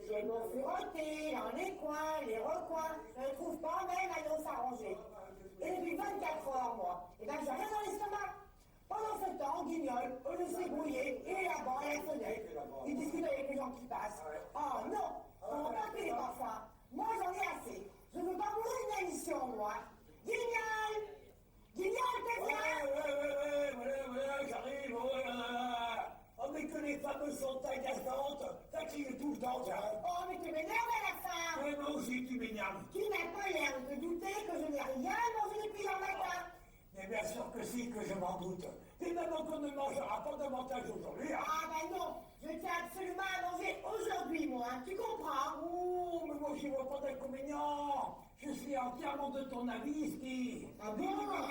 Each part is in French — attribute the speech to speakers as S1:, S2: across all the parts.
S1: J'ai beau fureter dans les coins, les recoins, je ne trouve pas même à nous s'arranger. Et depuis 24 heures, moi, et ben j'ai rien dans l'estomac. Pendant ce temps, Guignol, au lieu de s'ébrouiller, il est là-bas à la fenêtre. Il discute avec les gens qui passent. Oh non, on va pas payer parfois. Moi, j'en ai assez. Je ne veux pas mourir une émission, moi. Guignol! Guignol, t'es là?
S2: Voilà, j'arrive, oh, mais que les fameuses sont agaçantes, ça crie tout le temps, tiens.
S1: Oh, mais tu m'énerves à la fin.
S2: Ouais, moi aussi, tu m'énerves.
S1: Tu n'as pas l'air de te douter que je n'ai rien mangé depuis hier matin.
S2: Mais bien sûr que si, que je m'en doute. Et maintenant qu'on ne mangera pas davantage aujourd'hui, hein.
S1: Ah ben non, je tiens absolument à manger aujourd'hui, moi, tu comprends?
S2: Oh, mais moi, je vois pas d'inconvénient. Je suis entièrement de ton avis, Steve.
S1: Ah bon?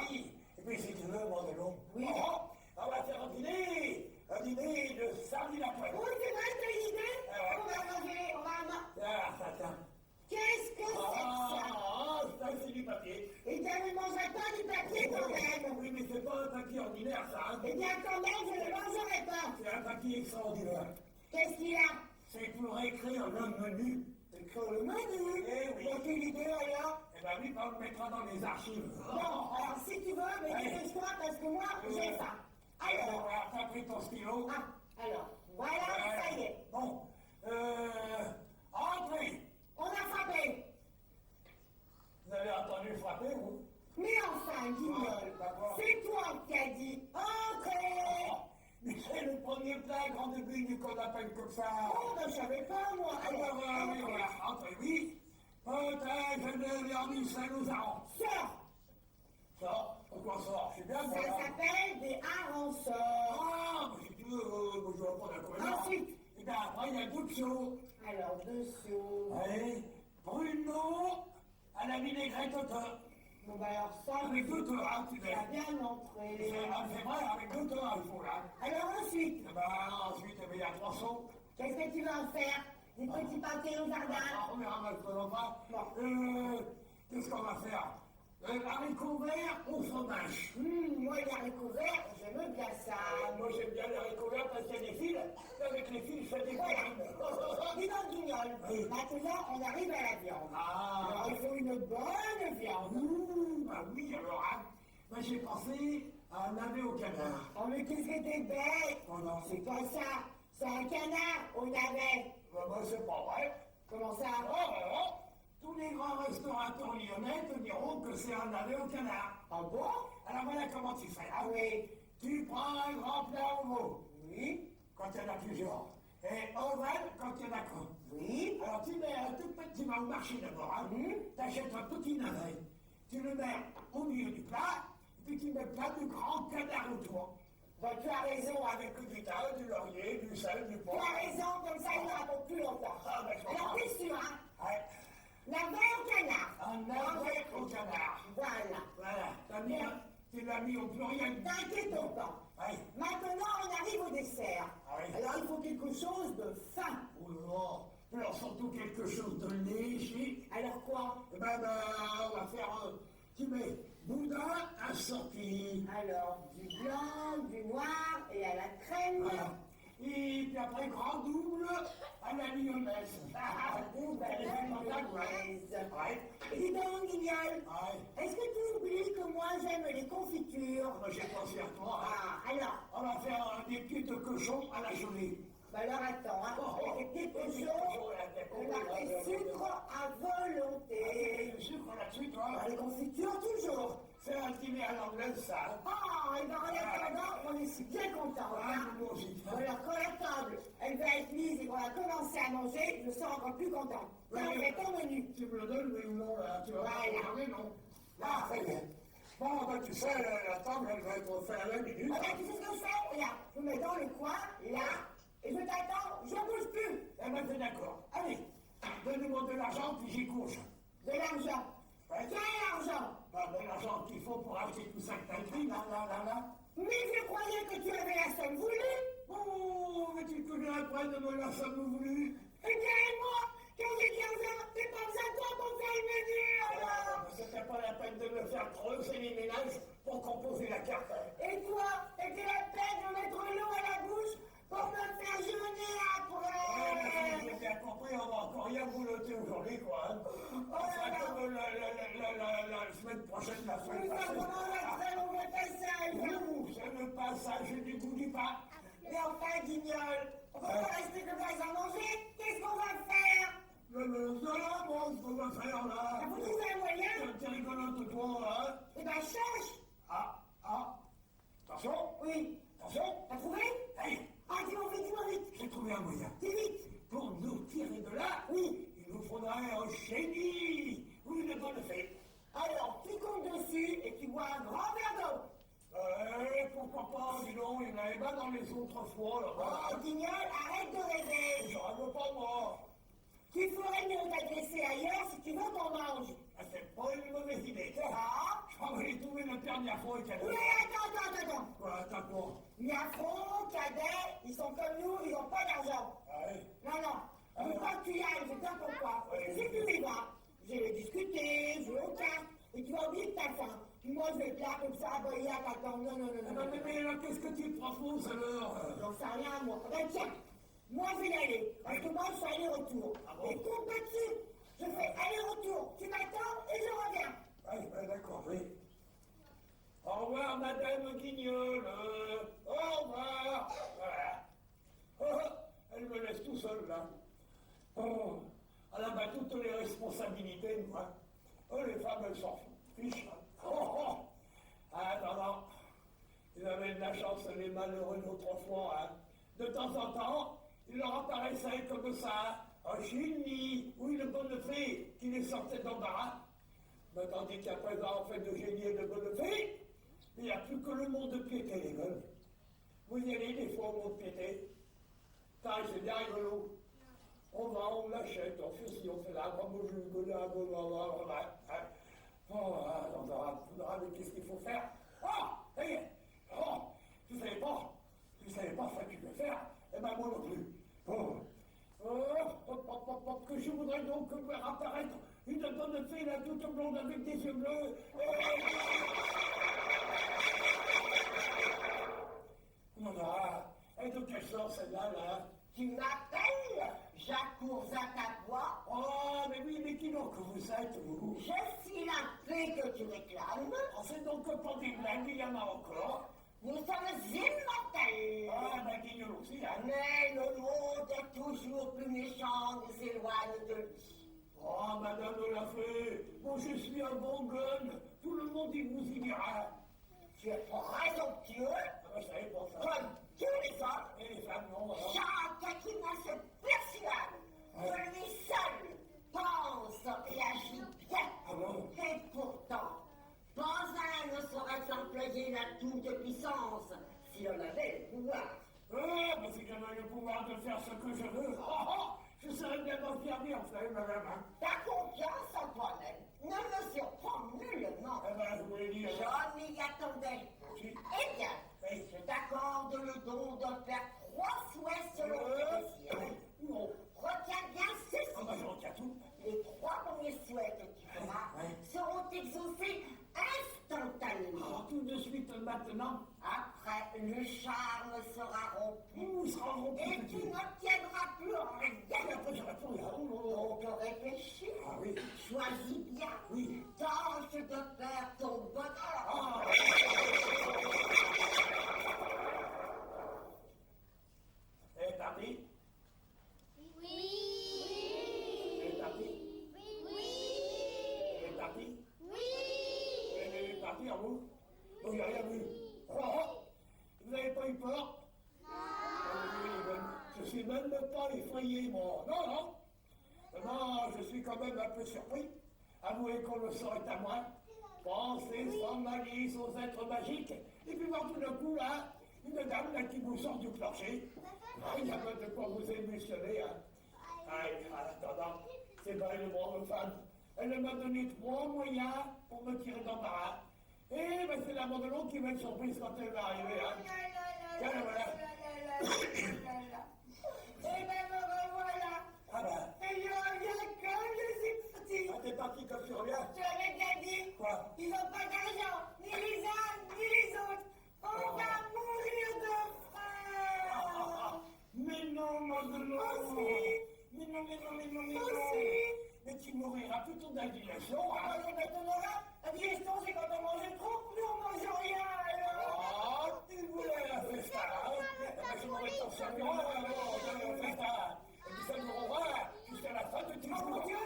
S2: Oui. Et puis, si tu veux, moi, de long.
S1: Oui.
S2: Oh, on va faire un dîner de sardines à poêle.
S1: Oui, c'est vrai, t'as une idée?
S2: Ouais.
S1: On va manger, on va manger.
S2: Ah, ça tient.
S1: Qu'est-ce que c'est que ça?
S2: Ça, c'est du papier.
S1: Eh bien, ne mangerai pas du papier quand même.
S2: Oui, mais c'est pas un papier ordinaire, ça. Hein.
S1: Eh bien, quand même, je ne mangerai pas.
S2: C'est un papier extraordinaire.
S1: Qu'est-ce qu'il y a?
S2: C'est pour écrire le menu.
S1: Écrire le menu?
S2: Eh oui.
S1: T'as quelle idée, alors?
S2: Eh ben oui, on le mettra dans les archives.
S1: Bon, alors, si tu veux, mais dépêche-toi, parce que moi, j'ai faim. Alors,
S2: Voilà, t'as pris ton stylo.
S1: ah, alors, voilà, ça y est.
S2: Bon, entrez.
S1: On a frappé.
S2: Vous avez entendu frapper, vous?
S1: Mais enfin, Guignol,
S2: d'accord.
S1: c'est toi qui as dit entrez.
S2: Oh, mais c'est le premier plat grand début qu'on appelle comme ça.
S1: Oh, ben je savais pas, moi.
S2: Alors, oui, voilà, entrez, oui. Peut-être de vermicelle aux arranges.
S1: Sors.
S2: Ça, pourquoi ça? Je suis bien,
S1: Ça
S2: voilà.
S1: s'appelle des harengs sort.
S2: Ah, mais si tu veux, je vois pas d'inconvénient.
S1: Ensuite.
S2: Et bien après, il y a d'autres choses.
S1: Alors, dessous.
S2: Allez, pruneau à la vinaigrette auteur.
S1: Bon, ben alors ça,
S2: Avec d'autres, hein, tu
S1: tu as
S2: sais.
S1: bien entré.
S2: C'est vrai, avec d'autres, il faut là.
S1: Alors ensuite,
S2: Et ben ensuite, il y a 300.
S1: qu'est-ce que tu vas en faire? Des petits pâtés au jardin?
S2: On verra maintenant pas.
S1: Bon.
S2: Qu'est-ce qu'on va faire? Haricots verts au fromage.
S1: Moi, les haricots verts, j'aime bien ça.
S2: Moi, j'aime bien les haricots verts parce qu'il y a des fils. Avec les fils, je fais des
S1: Voilà. Dis donc, Guignol,
S2: Oui.
S1: maintenant, on arrive à la viande.
S2: Ah.
S1: Alors, il faut une bonne viande.
S2: Bah oui, alors, hein. Moi, j'ai pensé à un navet au canard.
S1: Oh, mais qu'est-ce que t'es bête?
S2: Oh non,
S1: C'est pas ça. C'est un canard au navet.
S2: bah, c'est pas vrai.
S1: Comment ça?
S2: Oh, tous les grands restaurateurs lyonnais te diront que c'est un navet au canard.
S1: Ah bon?
S2: Alors voilà comment tu fais. Hein.
S1: Oui.
S2: Tu prends un grand plat au veau,
S1: Oui.
S2: quand il y en a plusieurs. Et ovale quand il y en a qu'un.
S1: Oui.
S2: Alors tu mets un tout petit, tu vas au marché d'abord. Hein. Tu achètes un petit navet. Tu le mets au milieu du plat, et puis tu mets plein de grands canards autour.
S1: Bon, tu as raison.
S2: Avec du thym, du laurier, du sel, du
S1: Tu
S2: poivre.
S1: as raison, comme ça, il ne raconte plus longtemps.
S2: Ah, ben, je
S1: Alors,
S2: comprends.
S1: t'es sûr, hein?
S2: Ouais.
S1: Navet au canard.
S2: Un navet au canard.
S1: Voilà.
S2: Voilà. T'as mis, tu l'as mis au pluriel.
S1: T'inquiète pas.
S2: Oui.
S1: Maintenant, on arrive au dessert.
S2: Ah oui.
S1: Alors, il faut quelque chose de fin.
S2: Oh non. Alors surtout quelque chose de léger.
S1: Alors quoi?
S2: Eh ben, on va faire, tu mets boudin assorti.
S1: Alors, du blanc, du noir et à la crème.
S2: Voilà. Et puis après, grand double à la lyonnaise.
S1: Double à la lyonnaise.
S2: Ouais.
S1: Et dis donc, Guignol,
S2: Ouais.
S1: est-ce que tu oublies que moi, j'aime les confitures?
S2: Moi, j'ai pensé à toi. Hein.
S1: Ah, alors,
S2: On va faire des petites cochons à la gelée.
S1: bah alors attends, hein. Avec des cochons, on a des sucres à volonté.
S2: Le sucre là-dessus, toi.
S1: Bah, les confitures, toujours.
S2: C'est un dîner à l'anglaise, ça.
S1: Ah, et ben en attendant, on est si bien contents.
S2: Ah,
S1: Hein.
S2: moi aussi.
S1: Alors, quand la table, elle va être mise et qu'on va commencer à manger, je serai encore plus content. Tiens, on fait ton menu.
S2: Tu me le donnes, oui ou non, là, tu vas
S1: Voilà.
S2: pas regarder, non. Ah, très bien. Bon, ben, tu sais, la table, elle va être faite à la minute.
S1: Ah ben, tu sais ce que je fais? Regarde, je me mets dans le coin, là, et je t'attends, je bouge plus.
S2: Eh ben, t'es d'accord. Allez, donne-moi de l'argent, puis j'y couche.
S1: De l'argent.
S2: Ouais.
S1: Quel argent?
S2: Bah, de l'argent qu'il faut pour acheter tout ça que t'as écrit, là.
S1: Mais je croyais que tu avais la somme voulue.
S2: Oh, mais tu connais pas de me la somme voulue.
S1: Eh bien, et moi, quand j'ai 15 ans, c'est pas besoin de toi pour faire le menu, alors.
S2: C'était pas la peine de me faire creuser les ménages pour composer la carte.
S1: Et toi, c'était la peine de mettre l'eau à la bouche pour me faire jeûner
S2: Ouais,
S1: après.
S2: j'ai bien compris, Enfin, comme la semaine prochaine, la semaine
S1: Ça
S2: passée.
S1: commence un très mauvais passage.
S2: Ouh, c'est le passage du goût du pain.
S1: Mais enfin, Guignol, on va pas rester comme ça sans manger. Qu'est-ce qu'on va faire?
S2: Voilà, bon, ce qu'on va faire là.
S1: Vous trouvez un moyen?
S2: T'es rigolote, toi, hein?
S1: Eh ben, cherche.
S2: Attention.
S1: Oui.
S2: Attention.
S1: T'as trouvé?
S2: Allez,
S1: Ah, dis-moi vite.
S2: j'ai trouvé un moyen.
S1: Dis vite.
S2: Pour nous tirer de là,
S1: Oui.
S2: il nous faudrait un génie ou une bonne fée.
S1: Alors, tu comptes dessus et tu bois un grand verre d'eau.
S2: Pourquoi pas, dis donc, il y en avait pas dans les autres fois, là-bas.
S1: Oh, Guignol, arrête de rêver.
S2: Je rêve pas, moi.
S1: Tu ferais mieux d'agresser ailleurs si tu veux qu'on mange.
S2: Ah, c'est pas une mauvaise idée.
S1: Ah.
S2: Je crois que j'ai trouvé la dernière fois et qu'elle...
S1: Oui, attends.
S2: Quoi, attends quoi?
S1: Miafron, Cadet, ils sont comme nous, ils n'ont pas d'argent.
S2: Ouais.
S1: Non. Il faut que tu y ailles, je sais pas pourquoi.
S2: Ouais.
S1: Si tu y vas, je vais discuter, jouer aux cartes, et tu vas oublier de ta faim. Puis moi, je vais être là comme ça, aboyer à t'attendre. Non.
S2: Mais là, qu'est-ce que tu te proposes alors?
S1: J'en sais rien, moi. Ben tiens, moi, je vais y aller. Parce que moi, je fais aller-retour.
S2: Ah bon?
S1: Et compte dessus. Je fais aller-retour. Tu m'attends et je reviens.
S2: Ouais, d'accord, oui. Au revoir, Madame Guignol. Au revoir. Voilà. Elle me laisse tout seul, là. Oh, elle a bah, toutes les responsabilités, moi. Oh, les femmes, elles s'en fichent. Oh. Ah, non. Ils avaient de la chance, les malheureux d'autrefois. Hein. De temps en temps, il leur apparaissait comme ça un génie ou une bonne fée qui les sortait d'embarras. Mais tandis qu'à présent, en fait de génie et de bonne fée, il n'y a plus que le monde piété, les gueules. Vous y allez des fois au monde piété. C'est bien rigolo. On va, on l'achète, on fait ci, on fait là, comme je connais un peu, on verra, mais qu'est-ce qu'il faut faire? Tu savais pas ça que tu veux faire? Eh ben moi non plus. Que je voudrais donc voir apparaître une bonne fille là, toute blonde avec des yeux bleus. Et de quelle sorte celle-là, là?
S1: Tu m'appelles Jacques Courzat-Tapois.
S2: Oh, mais oui, mais qui donc vous êtes, vous?
S1: Je suis la fée que tu réclames.
S2: C'est donc pas des blagues, il y en a encore.
S1: Nous sommes immortels.
S2: Ah, ben Guignol aussi, hein.
S1: Mais le monde est toujours plus méchant, nous éloigne de lui.
S2: Oh, Madame la Fée, moi je suis un bon gun. Tout le monde il vous y dira.
S1: Tu es présomptueux,
S2: Je savais pas ça.
S1: comme tous les hommes.
S2: Et les femmes, non, alors.
S1: Chacun qui n'a se persuade que lui seul pense et agit bien.
S2: Ah bon?
S1: Et pourtant, pas un ne saurait s'employer la toute puissance si on avait le pouvoir.
S2: Mais si j'avais le pouvoir de faire ce que je veux, je serais bien m'en servir, vous savez, madame. Hein.
S1: Ta confiance en toi-même ne me surprend nullement.
S2: Eh ben, je voulais dire.
S1: Je m'y attendais.
S2: Si.
S1: Eh bien,
S2: Oui.
S1: je t'accorde le don de faire 3 souhaits selon tes désirs.
S2: Non.
S1: Retiens bien ceci.
S2: Ah ben, je retiens tout.
S1: Les 3 premiers souhaits que tu feras
S2: Ouais.
S1: seront exaucés instantanément.
S2: Tout de suite, maintenant.
S1: Après, le charme sera rompu.
S2: Où sera rompu?
S1: Et tu n'obtiendras plus rien.
S2: Après, je réponds,
S1: Donc réfléchis.
S2: Ah oui.
S1: Choisis bien.
S2: Oui.
S1: Tâche de faire ton bonheur.
S2: Ah. Et parti?
S3: Oui.
S2: Et parti?
S3: Oui.
S2: Et parti?
S3: Oui.
S2: Et parti en vous? Vous n'avez rien vu. Vous n'avez pas eu peur? Je suis même pas effrayé, moi. Non. Non, je suis quand même un peu surpris. Avouez qu'on le sort à moi. Pensez sans malice aux êtres magiques. Et puis voir tout d'un coup, là, une dame là, qui vous sort du plancher. Il n'y a pas de quoi vous émotionner. Hein. Attends, c'est pas une bonne femme. Elle m'a donné 3 moyens pour me tirer d'embarras. Et ben, c'est la Mandelon qui va être surprise quand elle va arriver. Hein. Tiens, voilà.
S1: Et ben me revoilà.
S2: Ah ben,
S1: Et je reviens comme je suis parti.
S2: t'es parti comme tu reviens.
S1: Je l'avais bien dit.
S2: Quoi?
S1: Ils n'ont pas d'argent, ni les uns, ni les autres. On va mourir de faim.
S2: Mais non, Mandelon.
S1: Aussi.
S2: Mais non.
S1: Aussi.
S2: Mais tu mouriras plutôt d'un digestion,
S1: Ah,
S2: hein.
S1: je m'étonnerais. La digestion, c'est quand on mange trop, nous on mange rien, alors.
S2: Oh, tu voulais la festa, hein. Je m'aurais t'en servi un, alors, la festa. Et puis ça durera jusqu'à la fin de tes
S1: Oh mon
S2: jours.
S1: Dieu.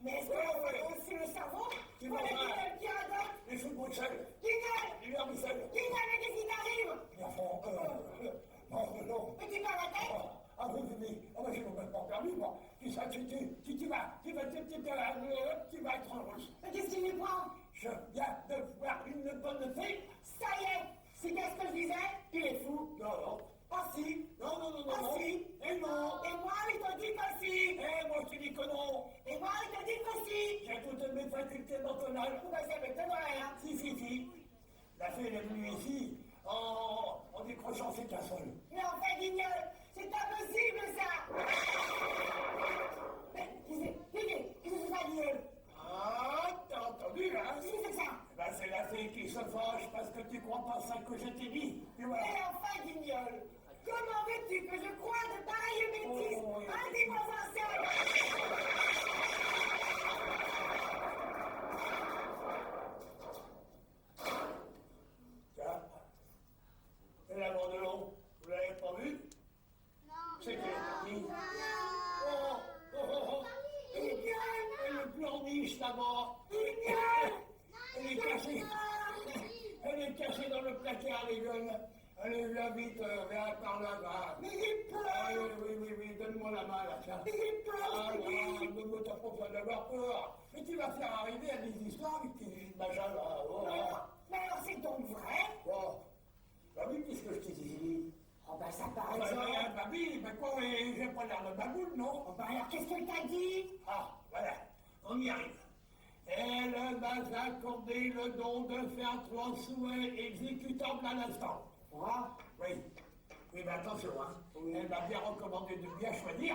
S1: Mais est-ce que ça fait aussi le cerveau?
S2: Tu
S1: Voilà
S2: vois,
S1: Guignol qui radote.
S2: les choux de Bruxelles,
S1: Guignol.
S2: les vermicelles.
S1: Guignol, mais qu'est-ce qui t'arrive?
S2: Non, non.
S1: Mais tu perds la tête?
S2: Ah oui, oui, oui. Ah bah, j'ai complètement perdu, moi. Tu sais, tu vas être heureuse.
S1: Mais qu'est-ce qui lui prend?
S2: Je viens de voir une bonne fille.
S1: Ça y est, c'est bien ce que je disais, il est fou.
S2: Non, non.
S1: Ah si.
S2: Non, non, non, non.
S1: Ah
S2: non.
S1: si.
S2: Et non.
S1: Et moi, il te dit que si.
S2: Et moi, je te dis que non.
S1: Et moi, il te dit que si.
S2: J'ai toutes mes facultés mentales.
S1: Pourquoi ça m'étonnerait, hein?
S2: Si. La fille, elle est venue ici en décrochant ses casseroles.
S1: Mais enfin, Guignol, c'est impossible, ça. Mais, qu'est-ce que c'est ça, Guignol?
S2: Ah, t'as entendu, hein?
S1: Qu'est-ce que c'est que ça?
S2: Ben, c'est la fille qui se fâche parce que tu crois pas ça que je t'ai dit. Et voilà.
S1: Et enfin, Guignol, comment veux-tu que je croie de pareilles bêtises?
S2: Oh, oui.
S1: Hein, dis-moi ça.
S2: Tiens. Et la Mandelon, vous l'avez pas vue?
S3: Non.
S2: C'est qu'elle est partie.
S3: Non.
S2: Oh.
S1: Guignol,
S2: Elle est plus en niche là-bas.
S1: Guignol.
S2: Elle est cachée. Elle est cachée dans le placard, les jeunes. Allez, viens vite, viens par là-bas.
S1: Mais il
S2: Ah,
S1: pleure.
S2: oui, donne-moi la main, là, tiens.
S1: Mais il pleure,
S2: Ah,
S1: je te dis.
S2: non, t'as pas besoin d'avoir peur. Mais tu vas faire arriver à des histoires avec tes machins, là. Oh,
S1: Mais alors, c'est donc vrai?
S2: oh. Bah oui, qu'est-ce que je t'ai dit?
S1: Oh ben ça par
S2: Ah, bah,
S1: exemple.
S2: bah oui, mais quoi, mais j'ai pas l'air de baboule, non?
S1: Oh ben alors qu'est-ce qu'elle t'a dit?
S2: Ah, voilà, on y arrive. Elle m'a accordé le don de faire 3 souhaits exécutables à l'instant.
S1: Quoi?
S2: Oui, mais attention, hein. Elle m'a bien recommandé de bien choisir,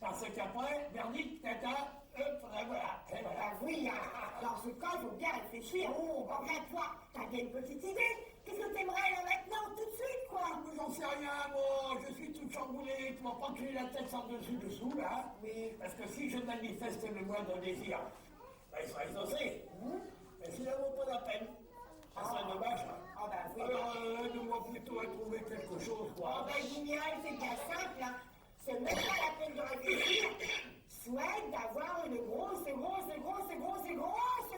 S2: parce qu'après, verdict, tata, voilà. Et voilà.
S1: Ah oui, hein. Dans ce cas, il faut bien réfléchir. Oh, regarde-toi, t'as bien une petite idée. Qu'est-ce que t'aimerais là maintenant, tout de suite, quoi?
S2: Mais j'en sais rien, moi, je suis toute chamboulée, tu m'as pas tué la tête sans dessous, là.
S1: Oui.
S2: Parce que si je manifeste le moindre désir, ben, il sera exaucé. Mais s'il n'en vaut pas la peine, ça serait dommage. Hein.
S1: Ah ben oui.
S2: Alors, aide-moi plutôt à trouver quelque chose,
S1: Oh
S2: quoi.
S1: ben Guignol, c'est bien simple, hein. C'est même pas la peine de réfléchir. Souhaite d'avoir une grosse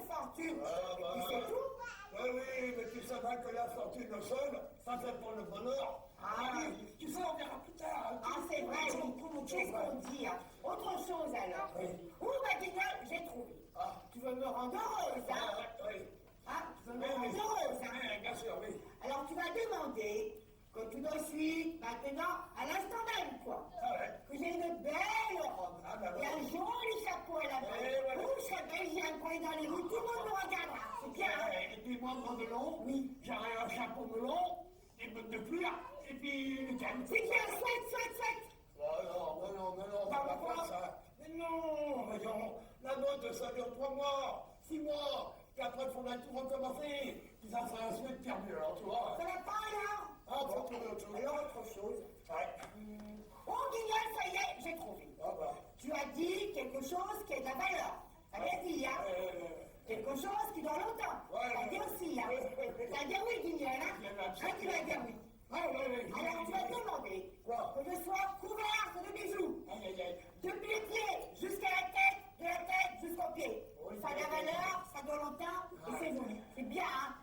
S1: fortune. Et puis c'est tout.
S2: Oui, mais tu savais que la fortune seule, ça fait pour le bonheur.
S1: Ah.
S2: Tu sais, on verra plus tard. Hein.
S1: Ah, c'est vrai, oui. Qu'est-ce qu'on dit, hein? Autre chose alors.
S2: Oui.
S1: Ouh, bah Guignol, j'ai trouvé.
S2: Ah.
S1: Tu veux me rendre heureuse, hein?
S2: Oui.
S1: Hein? Tu veux me
S2: Oui,
S1: rendre
S2: oui.
S1: heureuse, hein?
S2: Oui, bien sûr, oui.
S1: Alors tu vas demander que tu me suives maintenant à l'instant même, quoi.
S2: Ah ouais.
S1: Que j'ai une belle robe
S2: Ah, bah,
S1: et un joli chapeau à la main.
S2: Et voilà.
S1: Ouh, je serai belle, j'irai me promener dans les rues, tout le monde me regardera. C'est bien, hein?
S2: Et puis moi, grand melon,
S1: Oui.
S2: j'aurai un chapeau melon, des bottes de cuir, et puis une canne.
S1: C'est bien, souhaite.
S2: Oh non, on
S1: Bah,
S2: va pas
S1: pourquoi?
S2: faire ça. Mais non, voyons, la mode, ça dure 3 mois, 6 mois, puis après, il faudra tout recommencer. Puis ça sera un souhait perdu, alors tu vois.
S1: Ça va pas alors?
S2: Ah bon, trouver autre chose.
S1: Alors autre chose.
S2: Ouais.
S1: Oh, Guignol, ça y est, j'ai trouvé.
S2: Ah bah.
S1: Tu as dit quelque chose qui est de la valeur. Ça veut dire, hein? Quelque chose qui dure longtemps.
S2: Ouais,
S1: Ça veut dire aussi, hein? Tu vas dire oui, Guignol, hein? Hein, tu vas dire oui.
S2: Oui.
S1: Alors, tu vas demander
S2: Quoi?
S1: que je sois couverte de bijoux.
S2: Aïe.
S1: Depuis les pieds jusqu'à la tête, de la tête jusqu'aux pieds.
S2: Oui.
S1: Ça a de la valeur, ça dure longtemps et c'est joli. C'est bien, hein?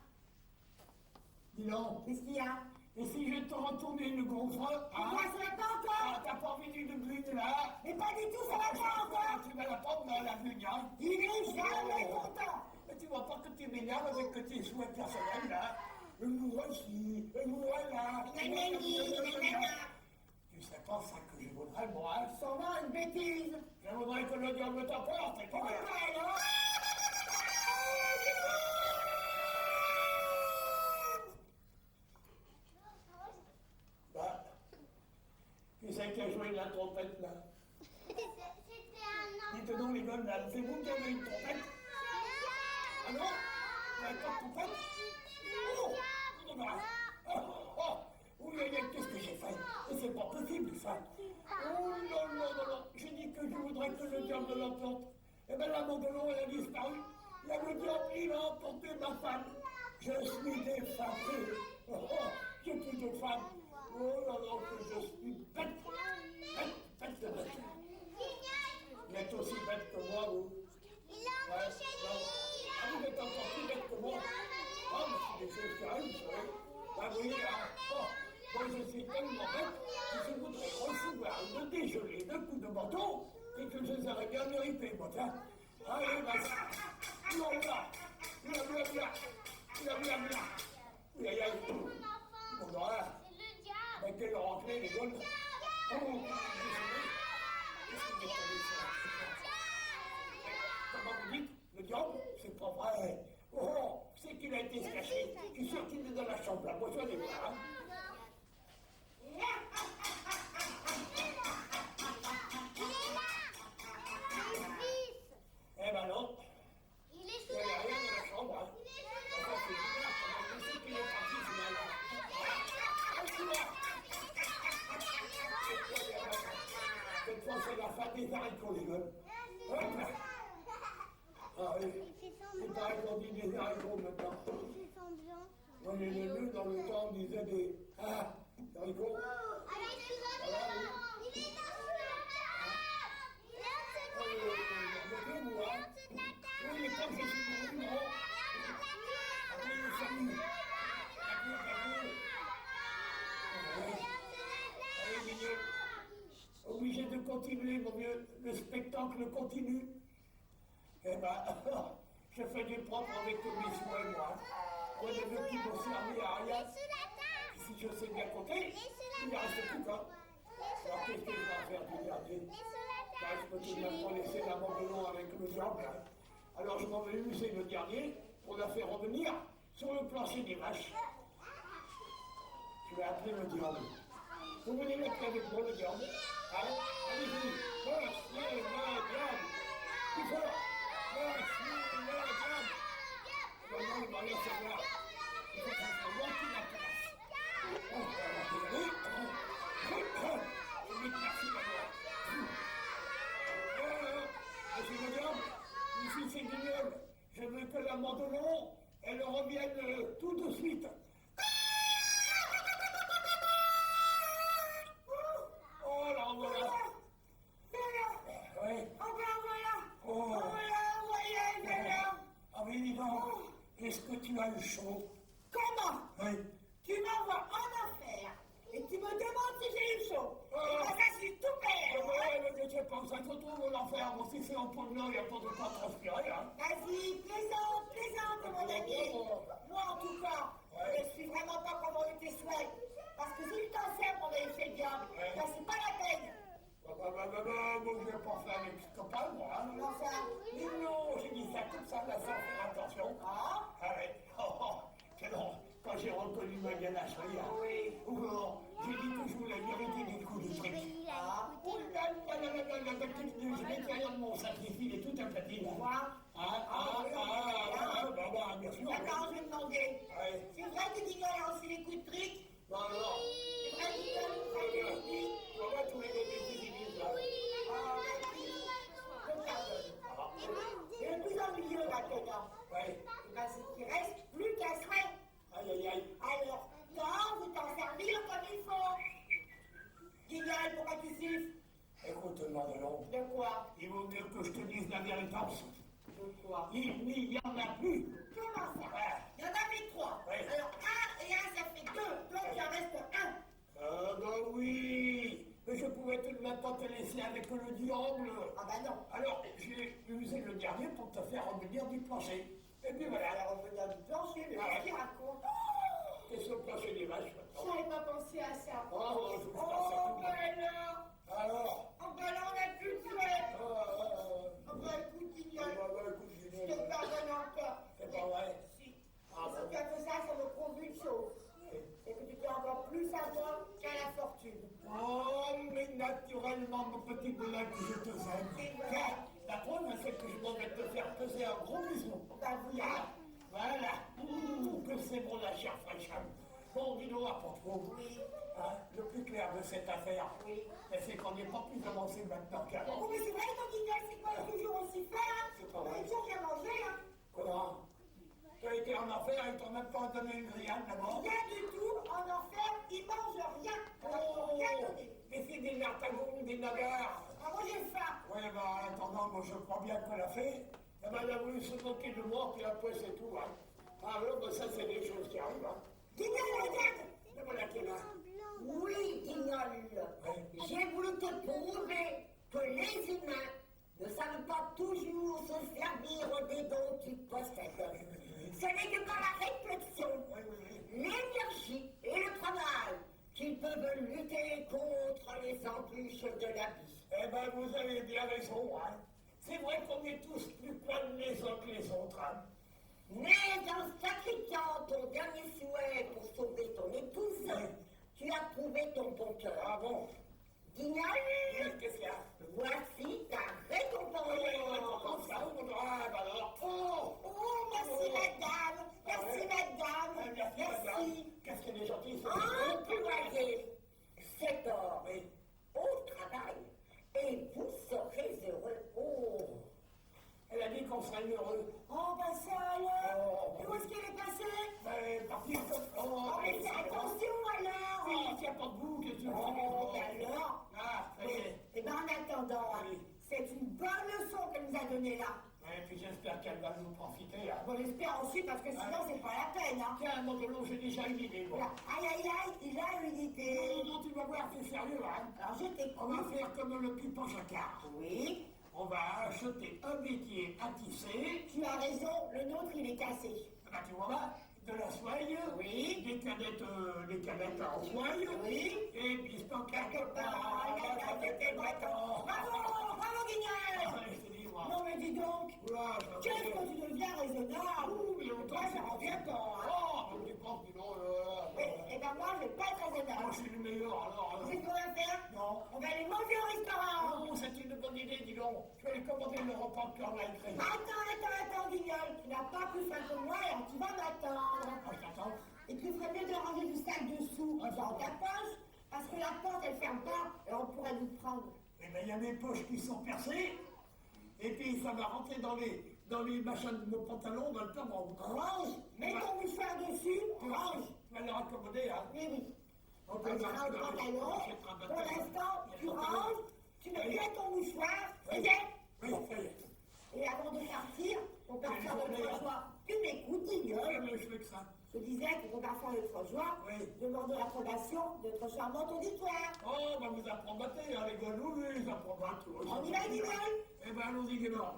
S2: Dis donc,
S1: Qu'est-ce qu'il y a?
S2: et si je te retournais une gaufre,
S1: Pourquoi ça va pas encore?
S2: Ah, t'as pas envie d'une brune là?
S1: Mais pas du tout, ça va pas encore.
S2: Tu vas la prendre dans la brune, hein?
S1: Il est jamais content.
S2: Mais tu vois pas que tu m'énerves avec tes souhaits personnels là? Nous voici, nous voilà.
S1: Nanana.
S2: Tu sais pas ça que je voudrais, moi?
S1: Sans moi, une bêtise.
S2: Je voudrais que le diable t'emporte, et puis
S1: Pourquoi
S2: voilà.
S1: alors?
S2: Bah, qui c'est qui a joué de la trompette là?
S3: C'était un
S2: Dites donc les gars, là, c'est vous qui avez une trompette? Ah non? Vous n'avez pas de trompette? Oh! Oh, bah. Oui, qu'est-ce que j'ai fait? Et c'est pas possible ça. Oh non. J'ai dit que je voudrais que le diable l'emporte. Eh bien la Mandelon, elle a disparu. Il y a le diable, il a emporté ma femme. Je suis défamé. Oh, oh, j'ai plus de femme. Oh là là, que je suis bête. Bête de bête. Vous êtes aussi bête que moi, vous. Ouais, non. Ah, vous êtes encore plus bête que moi. Ah, mais c'est des choses qui arrivent, vous savez. Bah, vous voyez, hein. Oh, moi, je suis tellement bête que je voudrais recevoir le déjeuner de coups de bâton et que je les aurais bien mérité, moi, tiens. Allez, vas-y. Oula, Aïe, aïe. Bon, voilà. Mettez le rentrée, les gaules. Oh, désolé. Qu'est-ce que vous avez fait? Comment vous dites? Le diable? C'est pas vrai. Oh, c'est qu'il a été caché. Je suis sûr qu'il est dans la chambre, là. Moi, je vais aller voir, hein. Eh ben non.
S3: Il est sous
S2: Il n'y
S3: la
S2: a rien dans la
S3: table.
S2: chambre, hein. Enfin, c'est bizarre, comment on sait qu'il est parti, finalement. Cette fois, c'est la fin des haricots, les gars. Hop là. Ah oui. C'est pareil qu'on dit des haricots maintenant. Moi, j'ai vu dans le temps, on disait des haricots. Oui, mais comme je suis venu, moi, après le salut. Allez, mignonne. Obligé de continuer, mon vieux. Le spectacle continue. Eh ben, je fais du propre avec mes soins et moi. Moi, je veux plus me servir à rien. Si je sais bien compter, il ne reste plus qu'un. Alors, qu'est-ce que je vais faire du dernier? Là, je peux tout de même pas laisser la bande avec le diable. Alors, je m'en vais user le dernier pour la faire revenir sur le plancher des vaches. Je vais appeler le diable. Vous venez mettre avec moi le diable? Hein? Allez-y. Merci, le diable. Plus fort. Merci, le diable. Maintenant, il va rien savoir. Il faut que je monte la place. Oh, merci d'abord. Monsieur le diable, ici c'est Guignol. Je veux que la Mandelon, elle revienne tout de suite. Oh là, voilà. Oui. Oh. Ah oui, dis donc, est-ce que tu as eu chaud?
S1: Comment?
S2: Oui.
S1: Tu m'envoies en enfer et tu me demandes si j'ai eu chaud. Et ça, je suis tout père.
S2: Ouais, mais je pense que tout le l'enfer, bon, si c'est en pot de l'eau, il n'y a pas de quoi transpirer, hein.
S1: Vas-y, plaisante, mon ami. Moi, en tout cas, je suis vraiment pas comme on était souhaité. Parce que si le cancer mon effet diable, là, c'est pas la peine.
S2: Bon, je vais pas faire avec ce copain, moi, hein.
S1: Non, ça.
S2: Non, j'ai dit ça comme ça, là, sans faire attention.
S1: Ah?
S2: Ah ouais. C'est bon. Quand j'ai reconnu ma ganacherie,
S1: Oui.
S2: j'ai dit toujours la vérité des coups de truc.
S1: Ah?
S2: Oh là là là là là là, je vais derrière mon sacrifice, il est tout un petit, là.
S1: Moi?
S2: Bien sûr.
S1: Attends, je vais demander.
S2: Ouais.
S1: C'est vrai que Guignol a reçu les coups de trick?
S2: Non, non.
S1: C'est vrai que Guignol a reçu les coups de trick?
S2: Tu vois tous les bébés qui disent, là.
S1: Ah, merci. Je pardonne. Il est plus ennuyeux maintenant.
S2: Ouais.
S1: Eh ben, c'est qu'il reste plus qu'un souhait.
S2: Aïe, aïe, aïe.
S1: Alors, quand vous t'en servir comme il faut. Guignol, pourquoi tu siffles?
S2: Écoute, Mandelon,
S1: De quoi?
S2: il vaut mieux que je te dise la vérité.
S1: De quoi?
S2: Il n'y en a plus.
S1: Comment ça?
S2: Ouais.
S1: Il y en avait 3.
S2: Ouais.
S1: Alors, 1 et 1, ça fait 2. Donc, il en reste 1.
S2: Ben oui. Mais je pouvais tout de même pas te laisser avec le diable.
S1: Ah bah non.
S2: Alors, j'ai usé le dernier pour te faire revenir du plancher. Et puis voilà.
S1: Alors, revenir du plancher, mais qu'est-ce qu'il raconte?
S2: T'es sur le plancher des vaches maintenant.
S1: J'avais pas pensé à ça.
S2: Oh, je vous passe
S1: Oh,
S2: ça tout de
S1: ben
S2: même.
S1: là.
S2: Alors
S1: Oh, ben là, on a plus de souhait. Oh, ben écoute, Guignol,
S2: écoute,
S1: je te pardonne encore.
S2: C'est pas vrai.
S1: Si.
S2: Ah,
S1: Si tu as fait ça, ça me prouve une chose. C'est que tu t'es encore plus à moi qu'à la fortune.
S2: Oh, mais naturellement, mon petit boulin, que je te aime. Tiens, la preuve, c'est que je m'en vais te faire peser un gros bisou.
S1: Ben voilà.
S2: Voilà. Que c'est bon la chair fraîche. Bon, dis-nous à propos.
S1: Oui.
S2: Hein, le plus clair de cette affaire,
S1: Oui.
S2: c'est qu'on n'est pas plus avancé maintenant qu'avant.
S1: Oh, mais c'est vrai, ton Guignol, c'est pas toujours aussi fin, hein?
S2: C'est pas vrai.
S1: Mais tu as rien mangé, hein?
S2: en enfer, ils t'ont même pas donné une grillade d'abord.
S1: Rien du tout, en enfer, ils mangent rien. On leur a rien donné.
S2: Mais c'est des nartagons, des nagards.
S1: Ah, moi j'ai faim.
S2: Oui, ben en attendant, moi je crois bien qu'on l'a fait. Eh ben, il a voulu se moquer de moi, puis après c'est tout. Hein. Ah oui, ben ça c'est des choses qui arrivent. Hein.
S1: Guignol, regarde.
S2: Et voilà qui est là.
S4: Oui, Guignol, j'ai voulu te prouver que les humains ne savent pas toujours se servir des dons qu'ils possèdent. Ce n'est que par la réflexion, l'énergie et le travail qu'ils peuvent lutter contre les embûches de la vie.
S2: Eh ben, vous avez bien raison. Hein. C'est vrai qu'on est tous plus poils les uns que les autres. Hein.
S4: Mais en sacrifiant ton dernier souhait pour sauver ton épouse, tu as prouvé ton bon cœur.
S2: Ah bon?
S4: Guignol,
S2: Qu'est-ce qu'il y a?
S4: voici ta récompense.
S2: Comme ça, ah, ben alors.
S1: Oh, merci madame. Merci madame.
S2: Merci. Qu'est-ce qu'elle est gentille, ça?
S4: Employez cet or au travail et vous serez heureux.
S2: Oh. Elle a dit qu'on serait heureux.
S1: Oh, ben ça alors.
S2: Oh.
S1: Et où est-ce qu'elle est passée?
S2: Ben, parti.
S1: Oh, mais fais attention alors.
S2: Il n'y a pas de bout, qu'est-ce que tu veux?
S1: Oh, ben alors.
S2: Ah, ça y est.
S1: Eh ben en attendant,
S2: Oui.
S1: c'est une bonne leçon qu'elle nous a donnée là.
S2: Et puis j'espère qu'elle va nous profiter. Hein.
S1: On l'espère aussi parce que sinon c'est pas la peine. Hein.
S2: Tiens, mon de l'eau, j'ai déjà une idée. Moi.
S1: Voilà. Aïe aïe aïe, il a une idée.
S2: Non, tu vas voir, c'est sérieux. Hein.
S1: Alors je
S2: On va
S1: t'écoute.
S2: faire comme le pupin jacquard.
S1: Oui,
S2: On va acheter un métier à tisser.
S1: tu as raison, le nôtre il est cassé.
S2: Ah, tu vois là, de la soie,
S1: Oui.
S2: des canettes en soie,
S1: Oui.
S2: et puis c'est en quelque
S1: Ah,
S2: part,
S1: tes bâtons. Bravo, bravo Guignol. Non mais dis donc, qu'est-ce que tu deviens raisonnable? Moi ça rend bien temps. Hein.
S2: Oh, mais tu penses, dis donc,
S1: Eh ben moi je vais pas être
S2: moi
S1: raisonnable.
S2: je suis le meilleur alors.
S1: C'est ce qu'on va faire?
S2: Non.
S1: On va aller manger au restaurant.
S2: Non, c'est une bonne idée, dis donc. Je vais aller commander le repas de cœur là écrit.
S1: Attends, Guignol, tu n'as pas plus faim que moi, alors tu vas m'attendre.
S2: Ah, je t'attends.
S1: Et tu ferais mieux de ranger du sac dessous dans ta poche, parce que la porte elle ferme pas, et on pourrait nous prendre.
S2: Eh bien, il y a des poches qui sont percées, et puis ça va rentrer dans les machins de mon pantalon, dans le tampon.
S1: Range, mets ton mouchoir dessus, range.
S2: Tu vas le raccommoder, hein.
S1: Oui, oui.
S2: On
S1: Tu ranges le pantalon, pour l'instant, tu ranges, tu mets bien ton mouchoir, c'est bien.
S2: Oui, ça y est.
S1: Et avant de partir, pour partir de notre joie, tu m'écoutes, Guignol.
S2: Mais je fais que ça.
S1: Je disais que pour partir de notre joie,
S2: Oui.
S1: demande l'approbation de notre charmante auditoire.
S2: Oh, bah vous approbatez, hein, les gars, oui, ils approbattent.
S1: On y va, Guignol?
S2: Eh ben, allons-y, gaiement.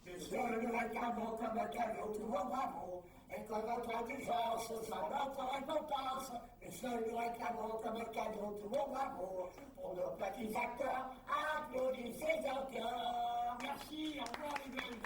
S2: Les seuls réclamons comme un cadeau, tout va bravo. Et que votre indigence soit notre récompense. Les seuls réclamons comme un cadeau, tout va bravo. Pour nos petits acteurs, applaudissez encore. Merci, au revoir, les gars.